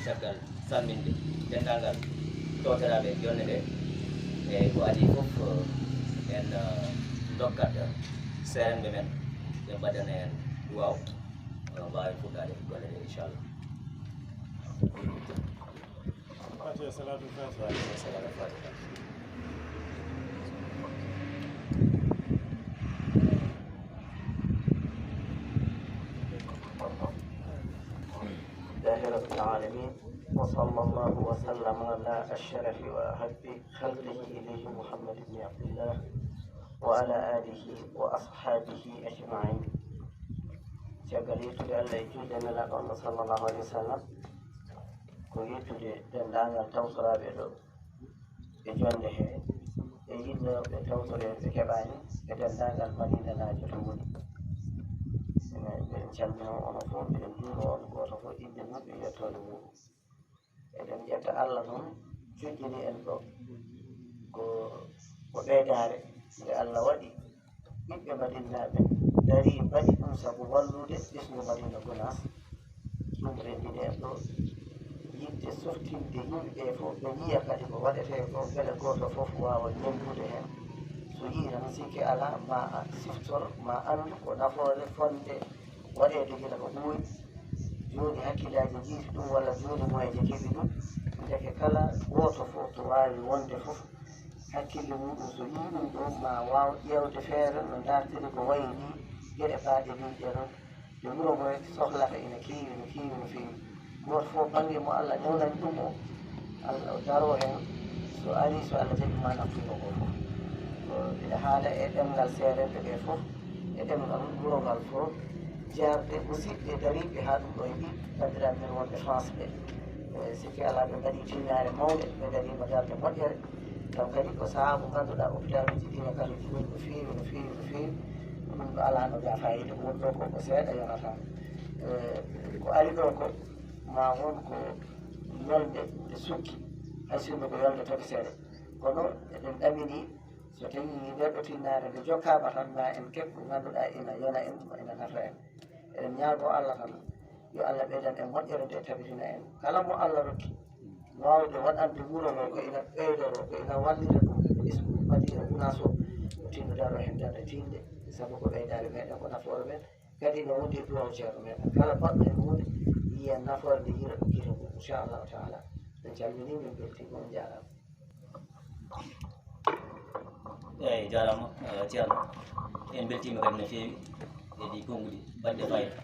caggal samminde denndaangal tooteraaɓe jonde nde e ko adi fof en dokkat seeremɓe men ɓe mbaɗana en duwaw mbaawi fuɗɗaade golle ɗe inchallah. Fatiha salatul fatiha. رب العالمين وصلى الله وسلم على أشرف وأحب خلقه إليه محمد بن عبد الله وعلى آله وأصحابه أجمعين. جعلت الله يجودنا لنا صلى الله عليه وسلم كويت دندان التوصل بيدو يجونه يجينا التوصل بكباني دندان المدينة ناجرون جمعنا ونفون بالجنون ونفون إبن يتولون إذن يتألهم جدني أنه وبيداري لألا ودي إبن مدينة dari badi ɗum sabu wallude ɓesgu madina gonas ɗum rendini en ɗo yidde softinde yimɓe fof ɓe yiya kadi ko waɗete ko beele goto fof wawa ñambude hen so yii tan sikki ala ma siftor ma andu ko nafoore fonde waɗede gila ko ɓuuri joni hakkillaji jiiti ɗum walla joni moyeje keɓi ɗum deke kala goto fof to wawi wonde fof hakkille muɗum so yii ɗum ɗo ma waw ƴewde feere no dartiri ko wayi ni geɗe baaɗe ɗiɗe noon nde wuro ngo sohlata ina keewi no feewi no feewi goto fof banggue mo Allah ñawnani ɗum o Allah o daro hen so ari so Allah jaɓi ma naftuno ko fof ina haala e ɗemgal seerenɓe ɓe fof e ɗemgal wuro ngal fof jarde musidɓe dariɓe ha ɗum ɗo e ɗi bandiraɓe men wonɓe France ɓe sikki ala ɓe mbaɗi tinnare mawɗe ɓe darima darde moƴƴere taw kadi ko saaha mo ganduɗa hôpital uji ɗina kadi joni no feewi no feewi no feewi ɗum ɗo ala no ga fayida wonɗo ko seeɗa yonata ko ari ɗo ko ma won ko yolde nde sukki hay sinno ko yolde tokosere kono eɗen ɗamini so tawi neɗɗo tinnare nde jokkama tan ma en keɓ ko ganduɗa ina yona en ina nafa en eɗen ñaago Allah tan yo Allah ɓeydan en moƴƴere nde tabitina en kala mo Allah rokki wawde waɗande wuro ngo ko ina ɓeydoro ko ina wallira ɗum ismu madina unas o tinnudaro hen dande tinde sabu ko ɓeydare meɗen ko nafoore men kadi no wondi duwaw ceerno meɗen kala baɗɗo hen hunde yiyen nafoore nde yira ɗum gita mum inchallahu taala en calmini min beltima on jarama. eyyi jarama ceerno en beltima kadi no feewi e ɗi konnguli baɗɗe fayida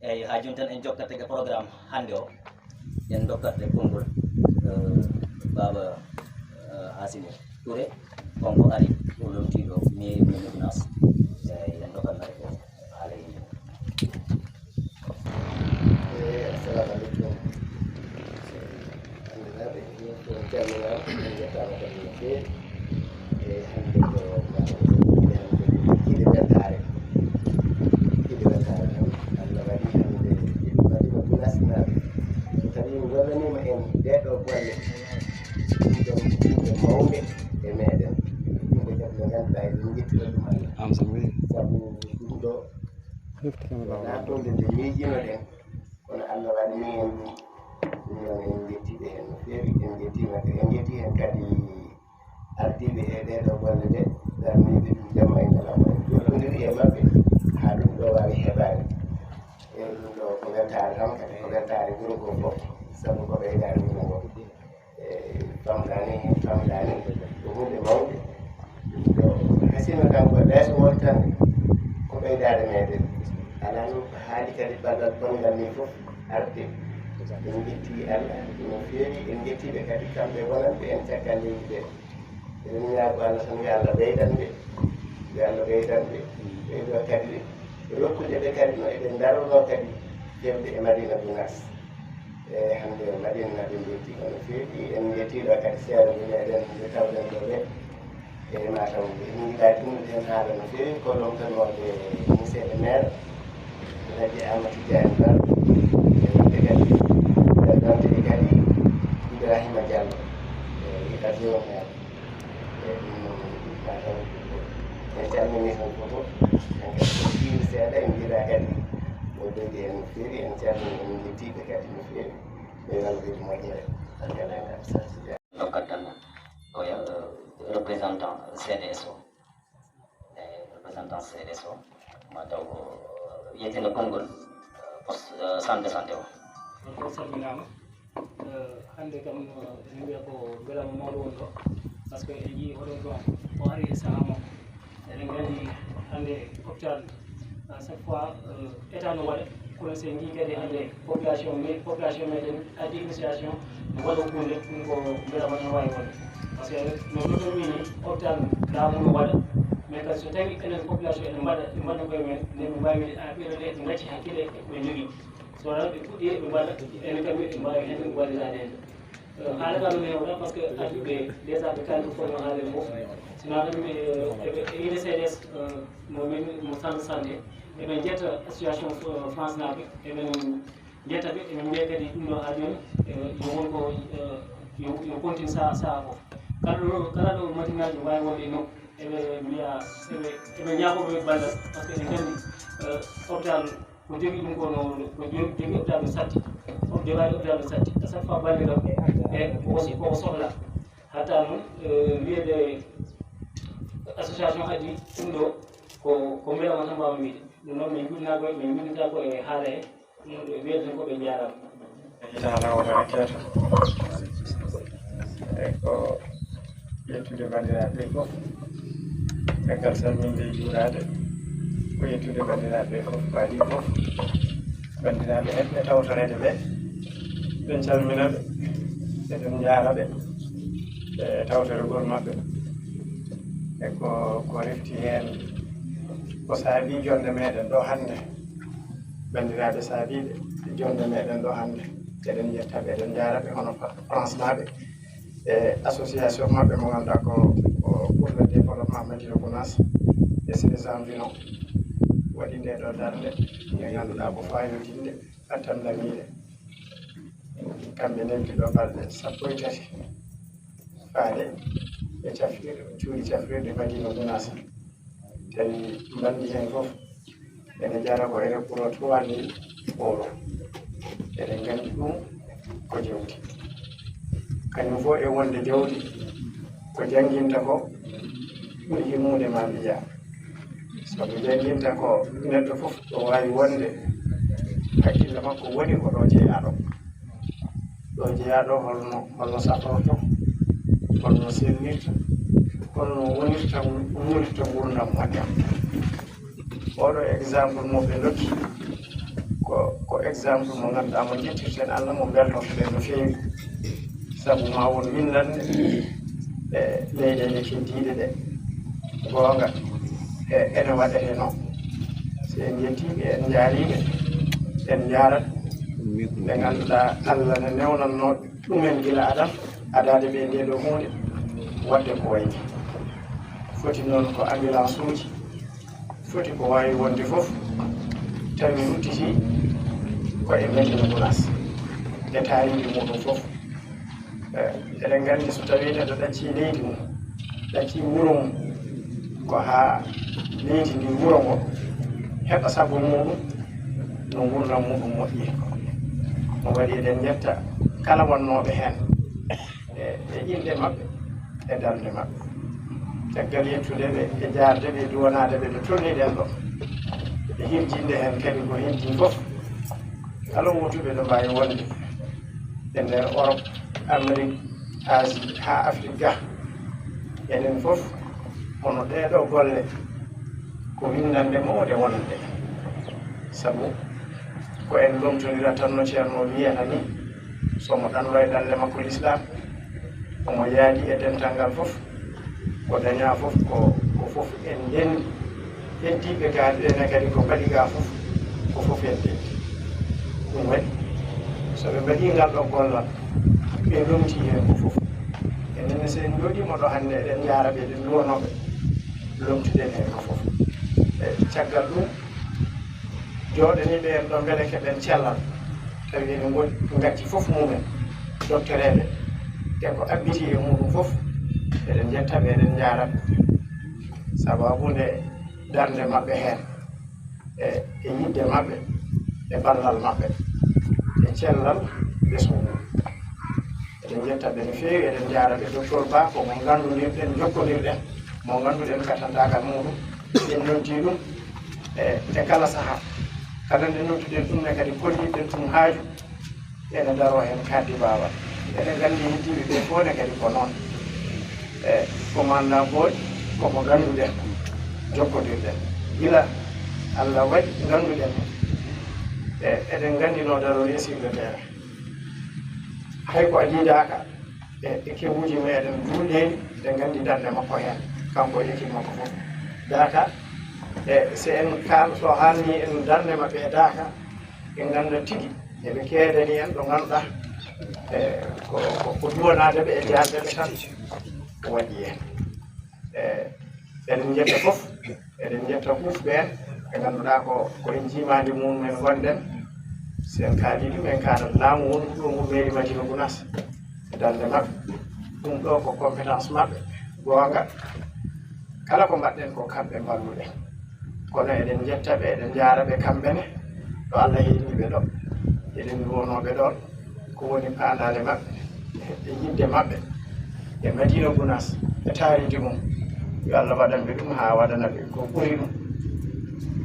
eyyi ha joni tan en jokkata e programme hannde o en dokkata konngol baba Hasimi Touré konko ari o lomtiɗo mairie mo Médounas eyyi en dokkatnare ko haala yimɓe. Assalamu aleykum andiraɓe to calminama en jettama kadi no feewi e hande ko jiɗi weltare tan Allah waɗi hande madina Gounass naɓe so tawi gollanima en ɗeɗo golle ɗum mawɓe e meɗen yimɓe kadi ɓe ganduɗa eɗen jettira ɗum Allah sabu ɗum ɗo natonde nde miijinoɗen kono Allah waɗani en ɗum ɗum en jettiɓe hen no feewi en jetti hen kadi ardiɓe e ɗeɗo golle ɗe darniɓe ɗum jamma e ñalawma en joɗodiri e mabɓe ha ɗum ɗo wawi heɓade e ɗum ɗo ko weltare tan kadi ko weltare wuro ngo fof sabu ko ɓeydare wuro ngo famdani ko hunde mawde ɗum ɗo hasino kanko leeso won tan ko ɓeydare meɗen ala ɗum haali kadi ɓallal bongal ni fof arde en jetti Allah no feewi en jettiɓe kadi kamɓe wonanɓe en caggal leydi ɓe eɗen ñaago Allah tan yo Allah ɓeydanɓe yo Allah ɓeydanɓe ɓeydo kadi rokkude ɓe kadi no eɓen darono kadi fewde e Madina Gounass e hande Madina naɓe jetti kono feewi en jettiɗo kadi seeɗa meɗen ɓe tawɗen ɗo ɓe e mataw min jiɗa timmude hen haala no feewi ko lomtanode monsieur le maire Alhaji Amadou Tidiane Ba e wonde kadi ɗonte kadi Ibrahima Diallo e adjoint maire e ɗum noon mataw en calmini tan fofof en kadi ko fiiri seeɗa en jiiɗa kadi o dogi en no feewi en calmini en jettiɓe kadi no feewi ɓe wiide moƴƴere aljananga sasiya dokkat tan koye représentant CDSO représentant CDSO mataw ko yetino konngol poste santé santé o ko salminama hande kam ene wiya ko welama mawɗo woni ɗo par ce que en yii oɗo ɗon o ari e saaha mo eɗen nganndi hannde hôpital à chaque fois état no waɗa kono so en jii kadi hannde population meɗen addi initiation no waɗa hunde ɗum ko welama no wawi wonde par ce que no ɗoɗon wini hôpital laamu no waɗa mais kadi so tawi enen population ene mbaɗa koye men nden ɓe mbawi ɓeɗo ɗe ɓe gacci hakkille ɓe jogui so wona ɓe puɗɗi ɓe mbaɗa enen kam ɓe mbawi hen ɓe wallitade hen haala kam no hewɗa par ce que arɓeɓe déjà ɓe kaldi fof no haalen fof sino tan ine CDS mo centre santé eɓen jetta association France naɓe eɓen jetta ɓe eɓen mbiya kadi ɗum ɗo ha joni yo wonko yo continue saha fof kala ɗo machinaji wawi wonde e nokku eɓe mbiya eɓe ñagoɓe ballal par ce que eɓe gandi hôpital ko jogui ɗum kono ko jogui hôpital no satti jogaade hôpital no satti à chaque fois balliram e koko sohla hatta noon wiyede association addi ɗum ɗo ko mbelama tan mbawmi wiide ɗum noon min juɗina koye min juɗnita ko e haala he ɗum ɗo wiyede tan koɓe jarama hitala o barakatu eyi ko yettude bandiraɓe ɓe fof caggal salminde juurade ko yettude bandiraɓe ɓe fof waɗi fof bandiraɓe heɓɓe tawtorede ɓe ɓen calmina ɓe eɗen jaara ɓe e tawtorogol maɓɓe e ko refti heen ko saabi jonde meɗen ɗo hannde bandiraɓe saabiɓe jonde meɗen ɗo hannde eɗen jettaɓe eɗen jaaraɓe hono France naɓe e association maɓɓe mo ganduɗa ko pour le développement Madina Gounass et ses environs waɗi nde ɗo darde nde ganduɗa ko fayodinde attan lamiɗe kamɓe nemti ɗo balɗe 13 faade e cafrirde cuuɗi cafrirde Madina Gounass tawi mbandi hen fof ene jara ko ene ɓuuro 3000 € eɗen gandi ɗum ko jawdi kañum fof e wonde jawdi ko janginta ko ɓuri himmude ma mbiya sabu janginta ko neɗɗo fof ɗo wawi wonde hakkille makko woni ko ɗo jeeyaɗo holno safrorto holno sennirta holno wonirta gurdam moƴƴam oɗo exemple mo ɓe dokki ko exemple mo ganduɗa mo jettirten Allah mo beltotoɗen no feewi sabu ma won windande e leyɗele keddiɗe ɗe gonga ene waɗete noon so en jettiɓe en jaariɓe en jaarat ɓe ganduɗa Allah ne newnanno ɗumen gila adam adade ɓe nde ɗo hunde wadde ko wayni foti noon ko ambulance uji foti ko wawi wonde fof tawi ruttiti ko e Madina Gounass e taariji muɗum fof eɗen gandi so tawi neɗɗo ɗacci leydi mum ɗacci wuro mum ko ha leydi ndi wuro ngo heɓa sabu muɗum no gurdam muɗum moƴƴi no waɗi eɗen jetta kala wonnoɓe hen e inɗe maɓɓe e darde maɓɓe caggal yettude ɓe e jarde ɓe duwanade ɓe ɓe tolniɗen ɗo e hirjinde hen kadi ko hirji fof kala wotuɓe ɗo mbawi wonde e nder Europe Amérique Asie ha Afrique ga enen fof hono ɗeɗo golle ko windande mawde wonde sabu ko en lomtodira tan no ceerno wiyata ni somo ɗanɗo e ɗalle makko l'islam omo yaadi e dental ngal fof ko daña fof ko fof en ndendi heddiɓe gaade ene kadi ko mbaɗi ga fof ko fof en ndendi ɗum waɗi soɓe mbaɗi ngal ɗo gollal ɓe lomti hen ko fof enenne sen jooɗima ɗo hannde eɗen jaara ɓe eɗen duwanoɓe lomtuɗen hen ko fof e caggal ɗum jooɗaniɓe en ɗo beele keɓen cellal tawi ene gacci fof mumen doctereɓe e ko abbiti e muɗum fof eɗen jettaɓe eɗen jaraɓe sababude darde maɓɓe hen e yidde maɓɓe e ballal maɓɓe e cellal ɓesgu mum jettaɓe no feewi eɗen jaaraɓe docteur Ba ko mo ngannduɗen jokkodirɗen mo ngannduɗen katandagal muɗum en noddi ɗum e kala saaha kala nde nodduɗen ɗum ne kadi kolliɗen ɗum haaju ene daro hen kaddi baawal eɗen nganndi heddiɓe ɓe fof ne kadi ko noon commandant Boy komo ngannduɗen jokkodirɗen gila Allah waɗi ngannduɗen eɗen nganndino darori sur le terrain hay ko adidaka e kewuji meɗen duuɗeni ɗe nganndi darde makko hen kanko e équipe makko fof daka so en so haalni en darde maɓɓe e daka ɓe ngannda tigi eɓe keedani en ɗo ngannduɗa ko duwanadeɓe e jardeɓe tan waɗi hen eɗen jetta fof eɗen jetta hufɓe en ɓe ngannduɗa ko en jimadi mumen gonɗen sen kaali ɗum en kaalat laamu woni ɗo ngu mairie Madina Gounass darde maɓɓe ɗum ɗo ko compétence maɓɓe goonga kala ko mbaɗɗen ko kamɓe mballuɗen kono eɗen jettaɓe eɗen jaaraɓe kamɓene ɗo Allah heeɗiniɓe ɗo eɗen duwonoɓe ɗon ko woni paandale maɓɓe e yidde maɓɓe e Madina Gounass e taaridi mum yo Allah waɗanɓe ɗum ha waɗanaɓe ko ɓuri ɗum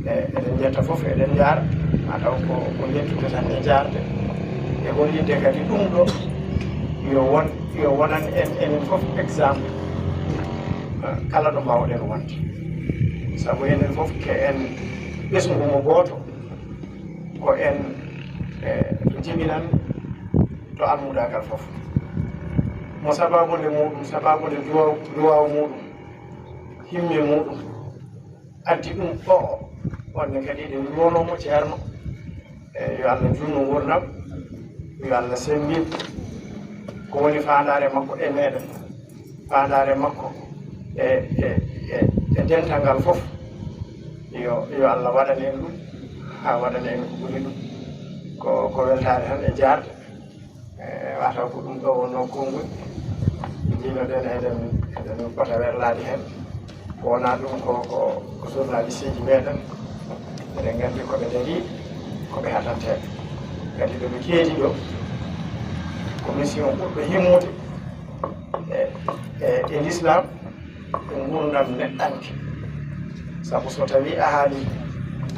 eɗen jetta fof eɗen jaara mataw ko jettude tan e jarde e hollidde kadi ɗum ɗo yo wonan enen fof exemple kala ɗo mbawɗen wonde sabu enen fof ke en ɓesngu mo gooto ko en jibinan to almudagal fof mo sababude muɗum sababude duwaw muɗum himme muɗum addi ɗum ɗo wonde kadi eɗen duwonomo ceerno yo Allah junno gurdam yo Allah sembin ko woni fandare makko e meɗen fandare makko e dental ngal fof yo Allah waɗan en ɗum ha waɗan en ko ɓuri ɗum ko weltare tan e jarde wataw ko ɗum ɗo wonno konngol jinoɗen eɗen pota werlade hen wona ɗum ko journaliste ji meɗen eɗen nganndi koɓe dari koɓe hatanteɓe kadi ɗoɓe keedi ɗo ko mission ɓurɓe himmude e l'islam e gurdam neɗɗanke sabu so tawi a haali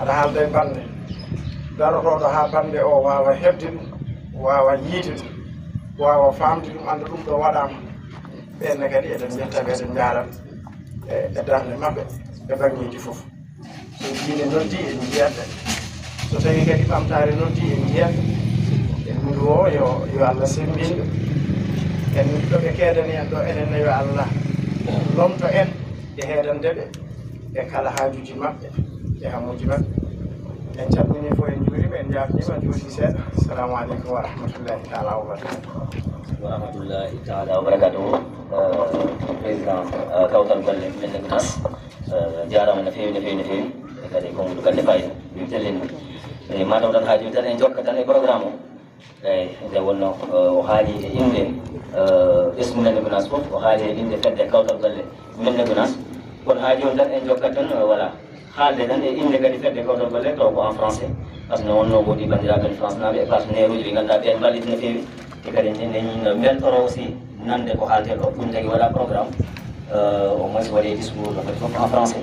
aɗa haalda e bande darotoɗo ha bande o wawa hebde ɗum wawa yiide ɗum wawa famde ɗum anda ɗum ɗo waɗama ɓenne kadi eɗen jettaɓe eɗen jaara e darde maɓɓe e bangeji fof so diine noddi en jiyatɓe so tawi kadi ɓamtare noddi en jiyatɓe en ndu o yo Allah sembinɗo en ɗoɓe keedani en ɗo enenne yo Allah lomto en e heedandeɓe e kala haajuji maɓɓe e hammuji maɓɓe en calmini fof en juurima en jafnima juuti seeɗa assalamu aleykum wa rahmatullahi taala wa barakatuh wa rahmatullahi taala wa barakatuhu président Kawtal Golle men Gounass jarama no feewi no feewi no feewi e kadi ko ndu kadi fayida mi tellinma e mataw tan haajumi tan en jokka tan e programme o eyi nde wonno o haali e inde ɓesgu men Gounass fof o haali e inde fedde Kawtal Golle men Gounass kono ha joni tan en jokkat tan voilà haalde tan e inde kadi fedde Kawtal Golle taw ko en français par ce que no wonno woodi bandiraɓe en france naɓe e partenaire uji ɗi ganduɗa ɓen mballit no feewi e kadi neñino beltoro aussi nande ko haalte ɗo ɗum tagui waɗa programme au moins waɗe discours no kadi fof en français